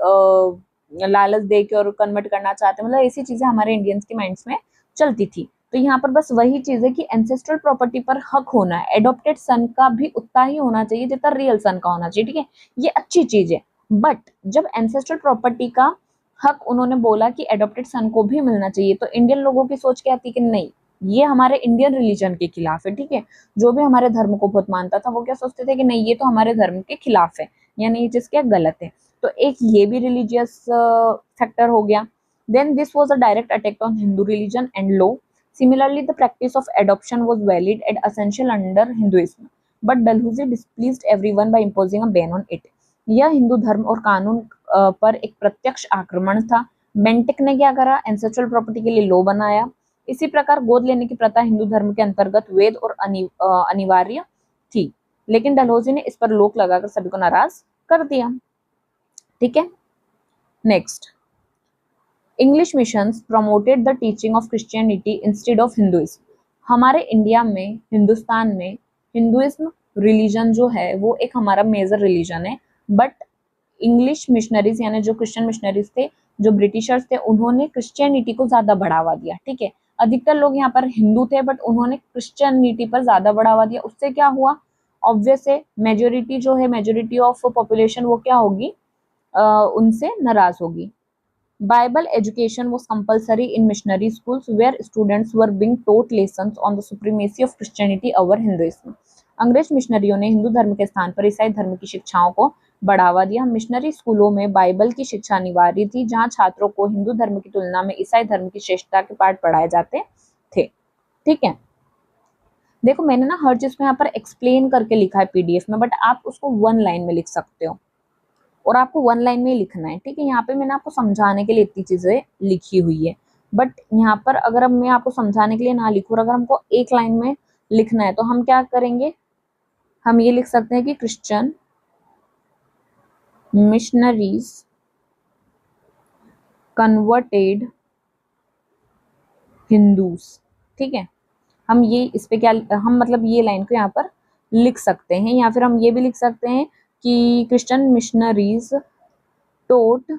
लालच दे के और कन्वर्ट करना चाहते हैं, मतलब ऐसी चीजें हमारे इंडियंस के माइंड्स में चलती थी। तो यहाँ पर बस वही चीज है कि एंसेस्ट्रल प्रॉपर्टी पर हक होना है, एडॉप्टेड सन का भी उतना ही होना चाहिए जितना रियल सन का होना चाहिए, ठीक है, ये अच्छी चीज है। बट जब एंसेस्ट्रल प्रॉपर्टी का हक उन्होंने बोला कि एडॉप्टेड सन को भी मिलना चाहिए, तो इंडियन लोगों की सोच क्या थी कि नहीं, ये हमारे इंडियन रिलीजन के खिलाफ है, ठीक है। जो भी हमारे धर्म को बहुत मानता था वो क्या सोचते थे कि नहीं, ये तो हमारे धर्म के खिलाफ है, यानी ये चीज क्या गलत है। तो एक ये भी रिलीजियस फैक्टर हो गया। Then this was a direct attack on Hindu religion and law. Similarly, the practice of adoption was valid and essential under Hinduism, but Dalhousie displeased everyone by imposing a ban on it. यह हिंदू धर्म और कानून पर एक प्रत्यक्ष आक्रमण था। Bentinck ने क्या करा, एंसेस्ट्रल प्रॉपर्टी के लिए लॉ बनाया। इसी प्रकार गोद लेने की प्रथा हिंदू धर्म के अंतर्गत वैध और अनिवार्य थी, लेकिन डलहौजी ने इस पर रोक लगाकर सभी को नाराज कर दिया, ठीक है। Next, English missions promoted the teaching of Christianity instead of Hinduism. हमारे इंडिया में, हिंदुस्तान में हिंदुइज्म रिलीजन जो है वो एक हमारा मेजर रिलीजन है, बट इंग्लिश मिशनरीज यानी जो क्रिश्चियन मिशनरीज थे, जो ब्रिटिशर्स थे, उन्होंने क्रिश्चियनिटी को ज्यादा बढ़ावा दिया, ठीक है। अधिकतर लोग यहाँ पर हिंदू थे, बट उन्होंने क्रिश्चियनिटी पर ज्यादा बढ़ावा दिया। उससे क्या हुआ, ऑब्वियस है, मेजोरिटी जो है, मेजोरिटी ऑफ पॉपुलेशन वो क्या होगी, उनसे नाराज होगी। Bible education was compulsory in missionary schools where students were being taught lessons on the supremacy of Christianity over Hinduism. अंग्रेज मिशनरियों ने हिंदू धर्म के स्थान पर ईसाई धर्म की शिक्षाओं को बढ़ावा दिया। मिशनरी स्कूलों में बाइबल की शिक्षा अनिवार्य थी, जहां छात्रों को हिंदू धर्म की तुलना में ईसाई धर्म की श्रेष्ठता के पाठ पढ़ाए जाते थे, ठीक है। देखो मैंने ना हर चीज को यहाँ पर एक्सप्लेन करके लिखा है पीडीएफ में, बट आप उसको वन लाइन में लिख सकते हो, और आपको वन लाइन में ही लिखना है, ठीक है। यहाँ पे मैंने आपको समझाने के लिए इतनी चीजें लिखी हुई है, बट यहाँ पर अगर अब मैं आपको समझाने के लिए ना लिखूं और अगर हमको एक लाइन में लिखना है, तो हम क्या करेंगे, हम ये लिख सकते हैं कि क्रिश्चियन मिशनरीज कन्वर्टेड हिंदूज, ठीक है। हम ये इस पे क्या, हम मतलब ये लाइन को यहाँ पर लिख सकते हैं, या फिर हम ये भी लिख सकते हैं कि Christian missionaries taught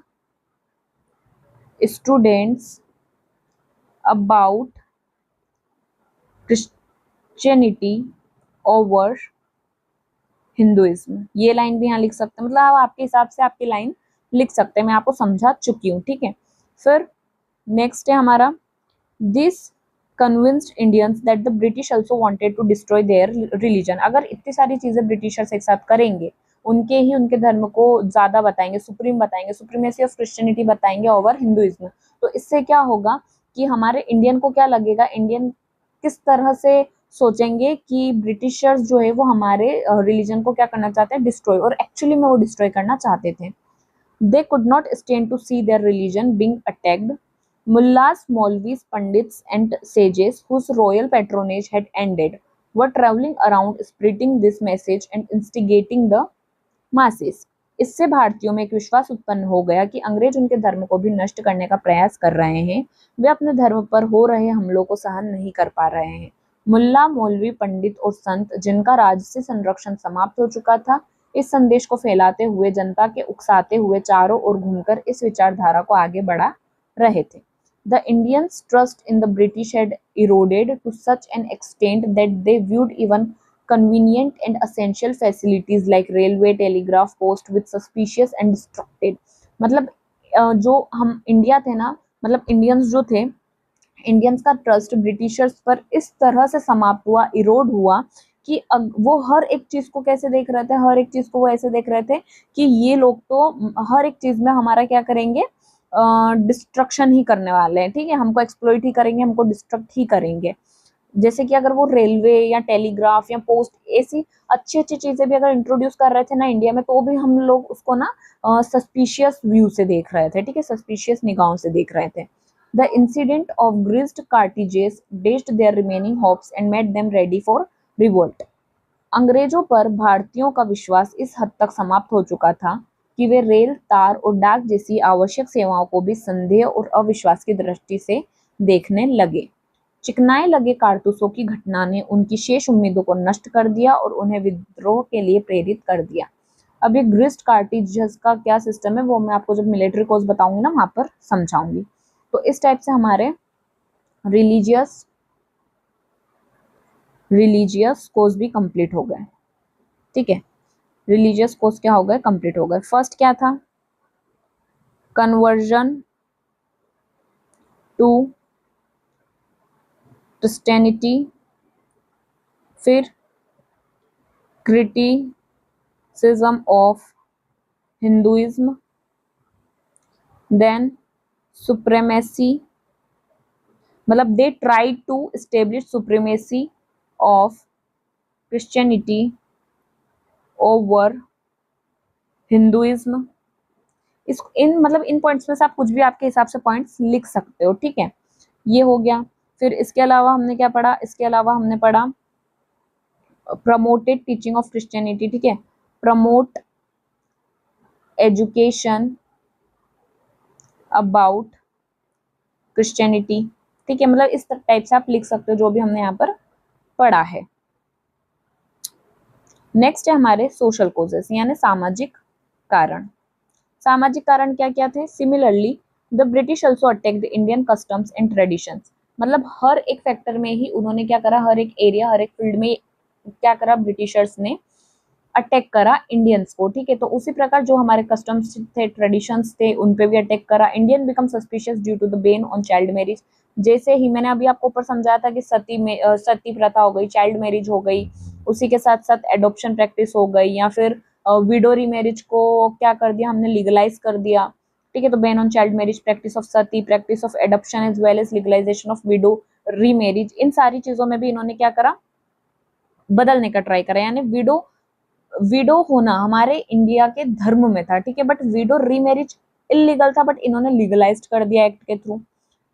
students about Christianity over Hinduism. ये लाइन भी यहाँ लिख सकते हैं, मतलब आप आपके हिसाब से आपकी लाइन लिख सकते हैं, मैं आपको समझा चुकी हूँ, ठीक है। फिर नेक्स्ट है हमारा, this convinced Indians that the British also wanted to destroy their religion. अगर इतनी सारी चीजें ब्रिटिशर्स एक साथ करेंगे, उनके धर्म को ज्यादा बताएंगे, सुप्रीम बताएंगे, सुप्रीमेसी ऑफ क्रिश्चियनिटी बताएंगे ओवर हिंदुइज्म, तो इससे क्या होगा कि हमारे इंडियन को क्या लगेगा, इंडियन किस तरह से सोचेंगे कि ब्रिटिशर्स जो है वो हमारे रिलीजन को क्या करना चाहते हैं, डिस्ट्रॉय, और एक्चुअली में वो डिस्ट्रॉय करना चाहते थे। They could not stand to see their religion being attacked. Mullahs, Maulvis, Pandits and sages whose royal patronage had ended were traveling around spreading this message and instigating the masses. इससे भारतीयों में एक विश्वास उत्पन्न हो गया कि अंग्रेज उनके धर्म को भी नष्ट करने का प्रयास कर रहे हैं, वे अपने धर्म पर हो रहे हमलों को सहन नहीं कर पा रहे हैं। मुल्ला, मौलवी, पंडित और संत जिनका राजसी संरक्षण समाप्त हो चुका था, इस संदेश को फैलाते हुए, जनता के उकसाते हुए चारों ओर घूमकर इस विचारधारा को आगे बढ़ा रहे थे। The Indians' trust in the British had eroded to such an extent that they viewed even convenient and essential facilities like railway, telegraph post with suspicious and destructive. मतलब जो हम इंडिया थे ना, मतलब इंडियंस जो थे, इंडियंस का trust Britishers पर इस तरह से समाप्त हुआ, इरोड हुआ कि वो हर एक चीज को कैसे देख रहे थे, हर एक चीज को वो ऐसे देख रहे थे कि ये लोग तो हर एक चीज में हमारा क्या करेंगे, डिस्ट्रक्शन ही करने वाले हैं, ठीक है, हमको एक्सप्लॉइट ही करेंगे, हमको डिस्ट्रक्ट ही करेंगे। जैसे कि अगर वो रेलवे या टेलीग्राफ या पोस्ट ऐसी अच्छी अच्छी चीजें भी अगर इंट्रोड्यूस कर रहे थे ना इंडिया में, तो भी हम लोग उसको ना सस्पिशियस व्यू से देख रहे थे, ठीक है, सस्पिशियस निगाहों से देख रहे थे। The incident of greased cartridges dashed their remaining hopes and made them ready for revolt. अंग्रेजों पर भारतीयों का विश्वास इस हद तक समाप्त हो चुका था कि वे रेल, तार और डाक जैसी आवश्यक सेवाओं को भी संदेह और अविश्वास की दृष्टि से देखने लगे। चिकनाए लगे कारतूसों की घटना ने उनकी शेष उम्मीदों को नष्ट कर दिया और उन्हें विद्रोह के लिए प्रेरित कर दिया। अब ये ग्रिस्ट कार्टिजस का क्या सिस्टम है वो मैं आपको जब मिलिट्री कोर्स बताऊंगी ना वहां पर समझाऊंगी। तो इस टाइप से हमारे रिलीजियस कोर्स भी कंप्लीट हो गए। ठीक है, रिलीजियस कोर्स क्या हो गए, कंप्लीट हो गए। फर्स्ट क्या था, कन्वर्जन टू क्रिश्चियनिटी, फिर criticism of Hinduism, then supremacy, मतलब they try to establish supremacy of Christianity over Hinduism. इन पॉइंट्स में से आप कुछ भी आपके हिसाब से पॉइंट्स लिख सकते हो। ठीक है, ये हो गया। फिर इसके अलावा हमने क्या पढ़ा, इसके अलावा हमने पढ़ा प्रमोटेड टीचिंग ऑफ क्रिश्चियनिटी। ठीक है, प्रमोट एजुकेशन अबाउट क्रिश्चियनिटी। ठीक है, मतलब इस टाइप से आप लिख सकते हो जो भी हमने यहाँ पर पढ़ा है। नेक्स्ट है हमारे सोशल कोजेस यानी सामाजिक कारण। सामाजिक कारण क्या क्या थे, similarly the British also attack the Indian customs and traditions. मतलब हर एक फैक्टर में ही उन्होंने क्या करा, हर एक एरिया, हर एक फील्ड में क्या करा, ब्रिटिशर्स ने अटैक करा इंडियंस को। ठीक है, तो उसी प्रकार जो हमारे कस्टम्स थे, ट्रेडिशंस थे, उन पे भी अटैक करा। Indian become suspicious due to the ban on child marriage. जैसे ही मैंने अभी आपको ऊपर समझाया था कि सती प्रथा हो गई, चाइल्ड मैरिज हो गई, उसी के साथ साथ एडॉप्शन प्रैक्टिस हो गई, या फिर विडो रीमैरिज को क्या कर दिया हमने, लीगलाइज कर दिया। ठीक है, तो ban on child marriage, practice of sati, practice of adoption as well as legalisation of widow remarriage, इन सारी चीजों में भी इन्होंने क्या करा, बदलने का ट्राई करा। यानी विडो होना हमारे इंडिया के धर्म में था। ठीक है, बट विडो रीमैरिज इलीगल था, बट इन्होंने लीगलाइज कर दिया एक्ट के थ्रू।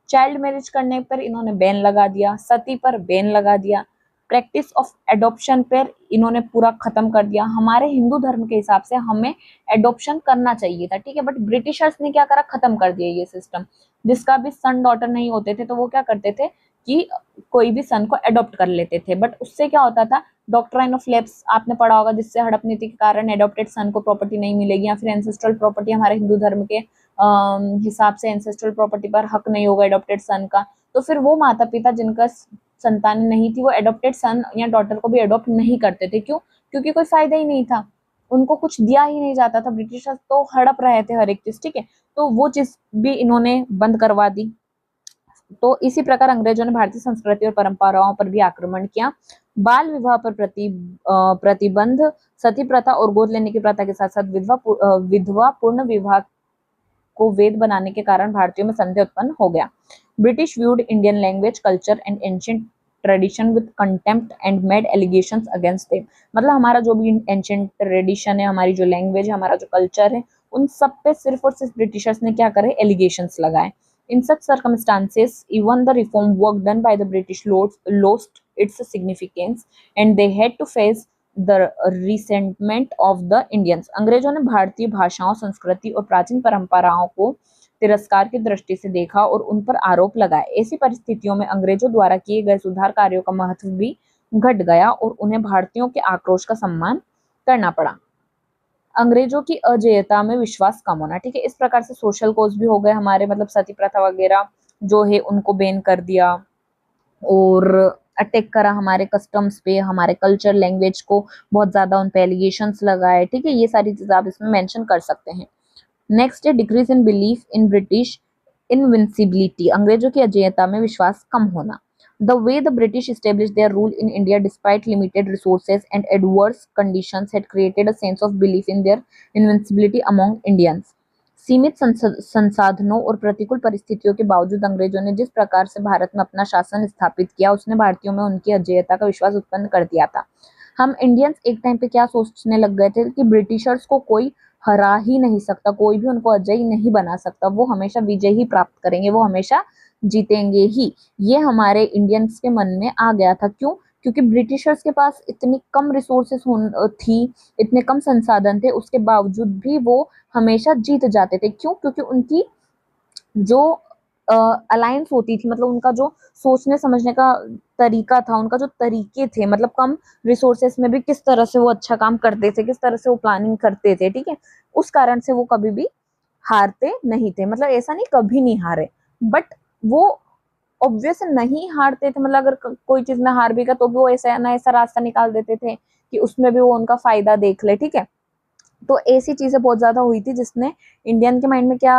चाइल्ड मैरिज करने पर इन्होंने बैन लगा दिया, सती पर बैन लगा दिया, प्रैक्टिस ऑफ एडॉप्शन पर इन्होंने पूरा खत्म कर दिया। हमारे हिंदू धर्म के हिसाब से हमें एडॉप्शन करना चाहिए था। ठीक है, बट ब्रिटिशर्स ने क्या करा, खत्म कर दिया ये सिस्टम। जिसका भी सन डॉटर नहीं होते थे तो वो क्या करते थे कि कोई भी सन को अडॉप्ट कर लेते थे। बट उससे क्या होता था, डॉक्ट्राइन ऑफ लैप्स आपने पढ़ा होगा, जिससे हड़प नीति के कारण एडॉप्टेड सन को प्रॉपर्टी नहीं मिलेगी, या फिर एंसेस्ट्रल प्रॉपर्टी हमारे हिंदू धर्म के हिसाब से एंसेस्ट्रल प्रॉपर्टी पर हक नहीं होगा एडॉप्टेड सन का। तो फिर वो माता पिता जिनका संतान नहीं थी वो एडॉप्टेड सन या डॉटर को भी एडॉप्ट नहीं करते थे। क्यों? क्योंकि कोई फायदा ही नहीं था, उनको कुछ दिया ही नहीं जाता था। ब्रिटिशर्स तो हड़प रहे थे हर एक चीज। ठीक है, तो वो चीज भी इन्होंने बंद करवा दी। तो इसी प्रकार अंग्रेजों ने भारतीय संस्कृति और परंपराओं पर भी आक्रमण किया। बाल विवाह पर प्रतिबंध, सती प्रथा और गोद लेने की प्रथा के साथ साथ विधवा पूर्ण विवाह को वैध बनाने के कारण भारतीयों में संदेह उत्पन्न हो गया। British viewed Indian language, culture and ancient tradition with contempt and made allegations against them. मतलब हमारा जो भी एंशिएंट ट्रेडिशन है, हमारी जो लैंग्वेज है, हमारा जो कल्चर है, उन सब पे सिर्फ और सिर्फ ब्रिटिशर्स ने क्या करे, एलिगेशंस लगाए। In such circumstances, even the reform work done by the British lost its significance, and they had to face the resentment of the Indians. अंग्रेजों ने भारतीय भाषाओं, संस्कृति और प्राचीन परंपराओं को तिरस्कार की दृष्टि से देखा और उन पर आरोप लगाए। ऐसी परिस्थितियों में अंग्रेजों द्वारा किए गए सुधार कार्यों का महत्व भी घट गया और उन्हें भारतीयों के आक्रोश का सम्मान करना पड़ा। अंग्रेजों की अजेयता में विश्वास कम होना। ठीक है, इस प्रकार से सोशल कोज भी हो गए हमारे, मतलब सती प्रथा वगैरह जो है उनको बैन कर दिया और अटैक करा हमारे कस्टम्स पे, हमारे कल्चर लैंग्वेज को बहुत ज्यादा उन पे एलिगेशंस लगाए। ठीक है, ये सारी चीजें आप इसमें मेंशन कर सकते हैं। नेक्स्ट है decrease in belief in British invincibility. अंग्रेजों की अजेयता में विश्वास कम होना। The way the British established their rule in India despite limited resources and adverse conditions had created a sense of belief in their invincibility among Indians. सीमित संसाधनों और प्रतिकूल परिस्थितियों के बावजूद अंग्रेजों ने जिस प्रकार से भारत में अपना शासन स्थापित किया, उसने भारतीयों में उनकी अजेयता का विश्वास उत्पन्न कर दिया था। हम इंडियंस एक टाइम पे क्या सोचने लग गए थे कि ब्रिटिशर्स को कोई हरा ही नहीं सकता, कोई भी उनको अजय नहीं बना सकता, वो हमेशा विजय ही प्राप्त करेंगे, वो हमेशा जीतेंगे ही। ये हमारे इंडियंस के मन में आ गया था। क्यों? क्योंकि ब्रिटिशर्स के पास इतनी कम रिसोर्सेस थी, इतने कम संसाधन थे, उसके बावजूद भी वो हमेशा जीत जाते थे। क्यों? क्योंकि उनकी जो अलायंस होती थी, मतलब उनका जो सोचने समझने का तरीका था, उनका जो तरीके थे, मतलब कम रिसोर्सेस में भी किस तरह से वो अच्छा काम करते थे, किस तरह से वो प्लानिंग करते थे, ठीक है। उस कारण से वो कभी भी हारते नहीं थे, मतलब ऐसा नहीं कभी नहीं हारे, बट वो ऑब्वियस नहीं हारते थे, मतलब अगर कोई चीज में हार भी गया तो भी वो ऐसा ना ऐसा रास्ता निकाल देते थे कि उसमें भी वो उनका फायदा देख ले, ठीक है। तो ऐसी चीजें बहुत ज्यादा हुई थी जिसने इंडियन के माइंड में क्या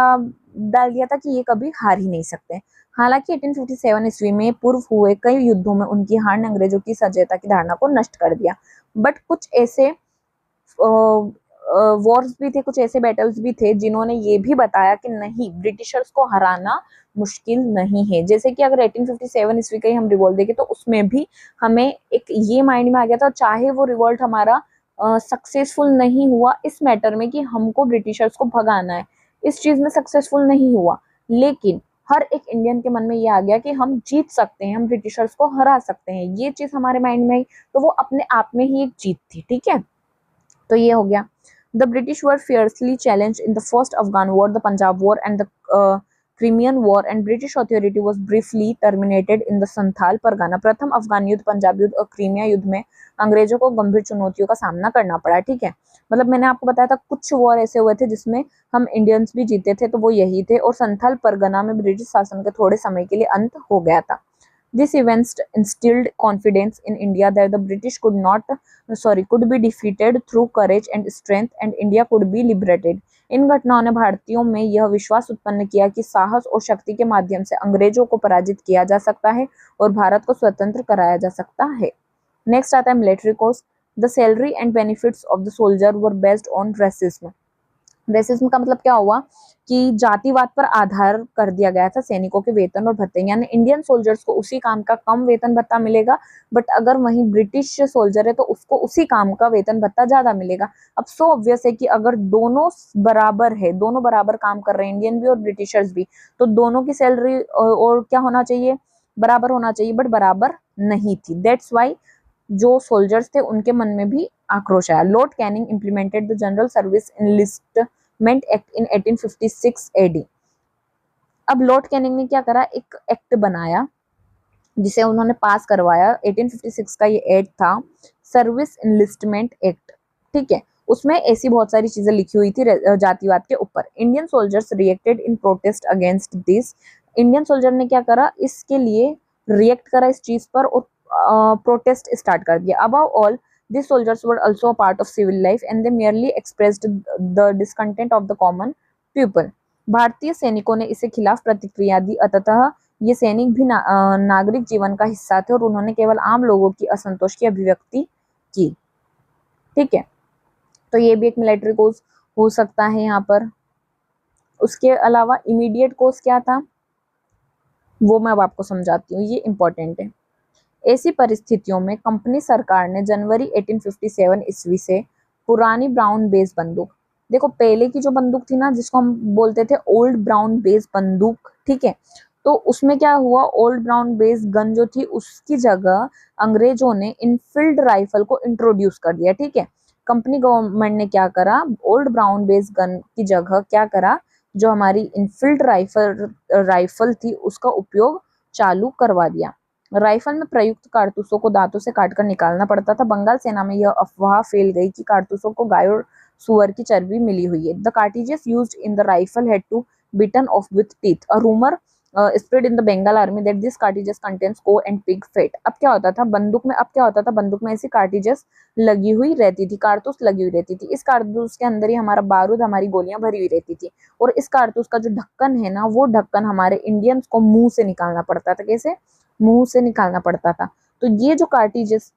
डाल दिया था कि ये कभी हार ही नहीं सकते। हालांकि 1857 ईस्वी में पूर्व हुए कई युद्धों में उनकी हार ने अंग्रेजों की सजयता की धारणा को नष्ट कर दिया, बट कुछ ऐसे वॉर्स भी थे, कुछ ऐसे बैटल्स भी थे जिन्होंने ये भी बताया कि नहीं, ब्रिटिशर्स को हराना मुश्किल नहीं है। जैसे कि अगर 1857 ईस्वी का ही हम रिवॉल्ट देखें तो उसमें भी हमें एक ये माइंड में आ गया था, चाहे वो रिवॉल्ट हमारा सक्सेसफुल नहीं हुआ इस मैटर में कि हमको ब्रिटिशर्स को भगाना है, इस चीज में सक्सेसफुल नहीं हुआ, लेकिन हर एक इंडियन के मन में ये आ गया कि हम जीत सकते हैं, हम ब्रिटिशर्स को हरा सकते हैं। ये चीज हमारे माइंड में आई, तो वो अपने आप में ही एक जीत थी, ठीक है। तो ये हो गया। The British were fiercely challenge in the first Afghan war, the Punjab war and the Crimean war, and British authority was briefly terminated in the Santhal Pargana. प्रथम अफगान युद्ध, पंजाब युद्ध और क्रीमिया युद्ध में अंग्रेजों को गंभीर चुनौतियों का सामना करना पड़ा, ठीक है। मतलब मैंने आपको बताया था कुछ वॉर ऐसे हुए थे जिसमें हम इंडियंस भी जीते थे, तो वो यही थे, और संथाल परगना में ब्रिटिश शासन के थोड़े समय के लिए अंत हो गया था। This events instilled confidence in India that the British could be defeated through courage and strength, and India could be liberated. इन घटनाओं ने भारतीयों में यह विश्वास उत्पन्न किया कि साहस और शक्ति के माध्यम से अंग्रेजों को पराजित किया जा सकता है और भारत को स्वतंत्र कराया जा सकता है। नेक्स्ट आता है military course. The salary and benefits of the soldier were based on racism. Racism का मतलब क्या हुआ कि जातिवाद पर आधार कर दिया गया था सैनिकों के वेतन और भत्ते, यानी इंडियन सोल्जर्स को उसी काम का कम वेतन भत्ता मिलेगा, बट अगर वहीं ब्रिटिश सोल्जर है तो उसको उसी काम का वेतन भत्ता ज्यादा मिलेगा। अब सो ऑब्वियस है कि अगर दोनों बराबर है, दोनों बराबर काम कर रहे हैं, इंडियन भी और ब्रिटिशर्स भी, तो दोनों की सैलरी और क्या होना चाहिए, बराबर होना चाहिए, बट बराबर नहीं थी। दैट्स वाई जो सोल्जर्स थे उनके मन में भी आक्रोश आया। Lord Canning implemented the General Service Enlistment Act in 1856 AD. अब लॉर्ड कैनिंग ने क्या करा, एक एक्ट बनाया जिसे उन्होंने पास करवाया। 1856 का ये एक्ट था सर्विस इनलिस्टमेंट एक्ट, ठीक है। उसमें ऐसी बहुत सारी चीजें लिखी हुई थी जातिवाद के ऊपर। Indian soldiers reacted in protest against this. Indian soldier ने क्या करा, इसके लिए रिएक्ट करा इस चीज पर और प्रोटेस्ट स्टार्ट कर दिया। Above all these soldiers were also a part of civil life and they merely expressed the discontent of the common people. भारतीय सैनिकों ने इसके खिलाफ प्रतिक्रिया दी, अतः ये सैनिक भी नागरिक जीवन का हिस्सा थे और उन्होंने केवल आम लोगों की असंतोष की अभिव्यक्ति की, ठीक है। तो ये भी एक मिलिट्री कोर्स हो सकता है यहाँ पर। उसके अलावा इमीडिएट कोर्स क्या था वो मैं अब आपको समझाती हूँ, ये इंपॉर्टेंट है। ऐसी परिस्थितियों में कंपनी सरकार ने जनवरी 1857 ईस्वी से पुरानी ब्राउन बेस बंदूक, देखो पहले की जो बंदूक थी ना जिसको हम बोलते थे ओल्ड ब्राउन बेस बंदूक, ठीक है, तो उसमें क्या हुआ, ओल्ड ब्राउन बेस गन जो थी उसकी जगह अंग्रेजों ने इनफील्ड राइफल को इंट्रोड्यूस कर दिया, ठीक है। कंपनी गवर्नमेंट ने क्या करा, ओल्ड ब्राउन बेस गन की जगह क्या करा, जो हमारी इनफील्ड राइफल थी उसका उपयोग चालू करवा दिया। राइफल में प्रयुक्त कारतूसों को दांतों से काटकर निकालना पड़ता था। बंगाल सेना में यह अफवाह फैल गई कि कारतूसों को गाय और सुअर की चर्बी मिली हुई है। The cartridges used in the rifle had to bitten off with teeth. A rumour spread in the Bengal army that this cartridges contains cow and pig fat. अब क्या होता था बंदूक में, बंदूक में ऐसी कार्टिजेस लगी हुई रहती थी, कारतूस लगी हुई रहती थी। इस कारतूस के अंदर ही हमारा बारूद, हमारी गोलियां भरी हुई रहती थी, और इस कारतूस का जो ढक्कन है ना, वो ढक्कन हमारे इंडियंस को मुंह से निकालना पड़ता था। कैसे? मुंह से निकालना पड़ता था। तो ये जो कार्टिजेस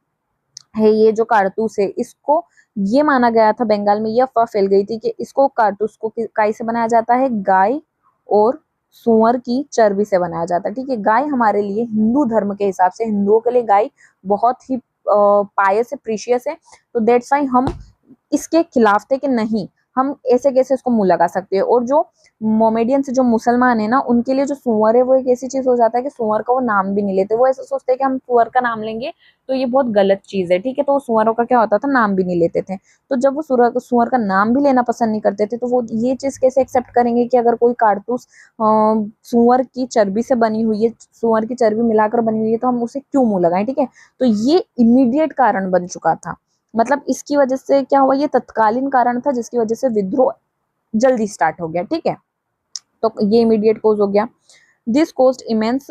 है, ये जो कारतूस है, इसको ये माना गया था, बंगाल में ये अफवाह फैल गई थी कि इसको कारतूस को काय से बनाया जाता है, गाय और सुअर की चर्बी से बनाया जाता है, ठीक है। गाय हमारे लिए हिंदू धर्म के हिसाब से, हिंदुओं के लिए गाय बहुत ही पायस है, प्रीशियस है, तो दैट्स वाई हम इसके खिलाफ थे कि नहीं, हम ऐसे कैसे इसको मुंह लगा सकते हैं। और जो मोमेडियन से जो मुसलमान है ना, उनके लिए जो सुअर है वो एक ऐसी चीज हो जाता है कि सुअर का वो नाम भी नहीं लेते। वो ऐसा सोचते हैं कि हम सुअर का नाम लेंगे तो ये बहुत गलत चीज है, ठीक है। तो सुअरों का क्या होता था, नाम भी नहीं लेते थे। तो जब वो सुअर का नाम भी लेना पसंद नहीं करते थे, तो वो ये चीज कैसे एक्सेप्ट करेंगे कि अगर कोई कारतूस सुअर की चर्बी से बनी हुई है, सुअर की चर्बी मिलाकर बनी हुई है, तो हम उसे क्यों मुंह लगाएं, ठीक है। तो ये इमीडिएट कारण बन चुका था, मतलब इसकी वजह से क्या हुआ, ये तत्कालीन कारण था जिसकी वजह से विद्रोह जल्दी स्टार्ट हो गया, ठीक है। तो ये इमीडिएट कोज हो गया। This caused immense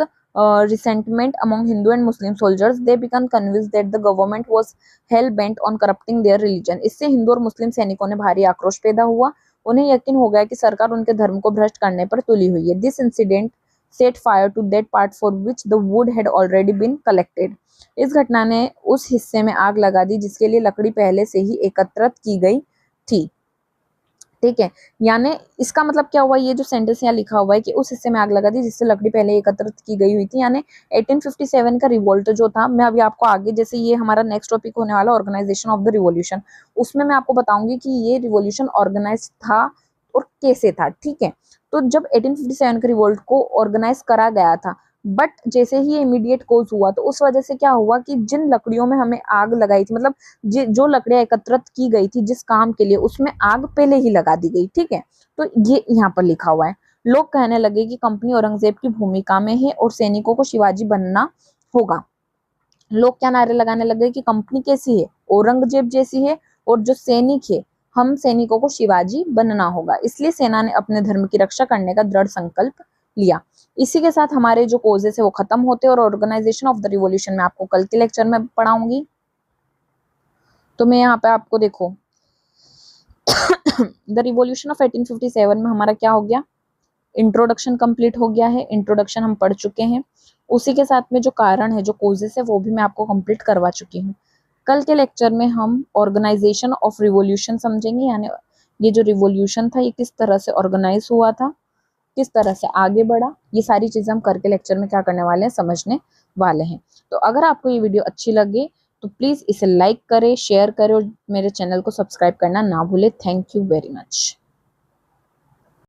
resentment among Hindu and Muslim soldiers. They became convinced that the government was hell bent on corrupting their religion. इससे हिंदू और मुस्लिम सैनिकों ने भारी आक्रोश पैदा हुआ। उन्हें यकीन हो गया कि सरकार उनके धर्म को भ्रष्ट करने पर तुली हुई है। This incident set fire to that part for which the wood had already been collected. इस घटना ने उस हिस्से में आग लगा दी जिसके लिए लकड़ी पहले से ही एकत्रित की गई थी, ठीक है। यानी इसका मतलब क्या हुआ, ये जो सेंटेंस यहाँ लिखा हुआ है कि उस हिस्से में आग लगा दी जिससे लकड़ी पहले एकत्रित की गई हुई थी, यानी 1857 का रिवोल्ट जो था, मैं अभी आपको आगे, जैसे ये हमारा नेक्स्ट टॉपिक होने वाला ऑर्गेनाइजेशन ऑफ द रिवॉल्यूशन, उसमें मैं आपको बताऊंगी कि ये रिवॉल्यूशन ऑर्गेनाइज था और कैसे था, ठीक है। तो जब 1857 के रिवोल्ट को ऑर्गेनाइज करा गया था, बट जैसे ही इमीडिएट कोज हुआ तो उस वजह से क्या हुआ कि जिन लकड़ियों में हमें आग लगाई थी, मतलब जो लकड़ियां एकत्रित की गई थी जिस काम के लिए, उसमें आग पहले ही लगा दी गई, ठीक है। तो ये यहाँ पर लिखा हुआ है। लोग कहने लगे कि कंपनी औरंगजेब की भूमिका में है और सैनिकों को शिवाजी बनना होगा। लोग क्या नारे लगाने लगे कि कंपनी कैसी है, औरंगजेब जैसी है, और जो सैनिक है, हम सैनिकों को शिवाजी बनना होगा। इसलिए सेना ने अपने धर्म की रक्षा करने का दृढ़ संकल्प लिया। इसी के साथ हमारे जो कोजेस है वो खत्म होते हैं और ऑर्गेनाइजेशन ऑफ द रिवॉल्यूशन में आपको कल के लेक्चर में पढ़ाऊंगी। तो मैं यहाँ पे आपको देखो द रिवॉल्यूशन ऑफ 1857 में हमारा क्या हो गया, इंट्रोडक्शन कंप्लीट हो गया है। इंट्रोडक्शन हम पढ़ चुके हैं, उसी के साथ में जो कारण है, जो कोजेस है, वो भी मैं आपको कंप्लीट करवा चुकी हूँ। कल के लेक्चर में हम ऑर्गेनाइजेशन ऑफ रिवॉल्यूशन समझेंगे, यानी ये जो रिवॉल्यूशन था ये किस तरह से ऑर्गेनाइज हुआ था, किस तरह से आगे बढ़ा, ये सारी चीजें हम करके लेक्चर में क्या करने वाले हैं, समझने वाले हैं। तो अगर आपको ये वीडियो अच्छी लगे तो प्लीज इसे लाइक करें, शेयर करें और मेरे चैनल को सब्सक्राइब करना ना भूले। Thank you very much.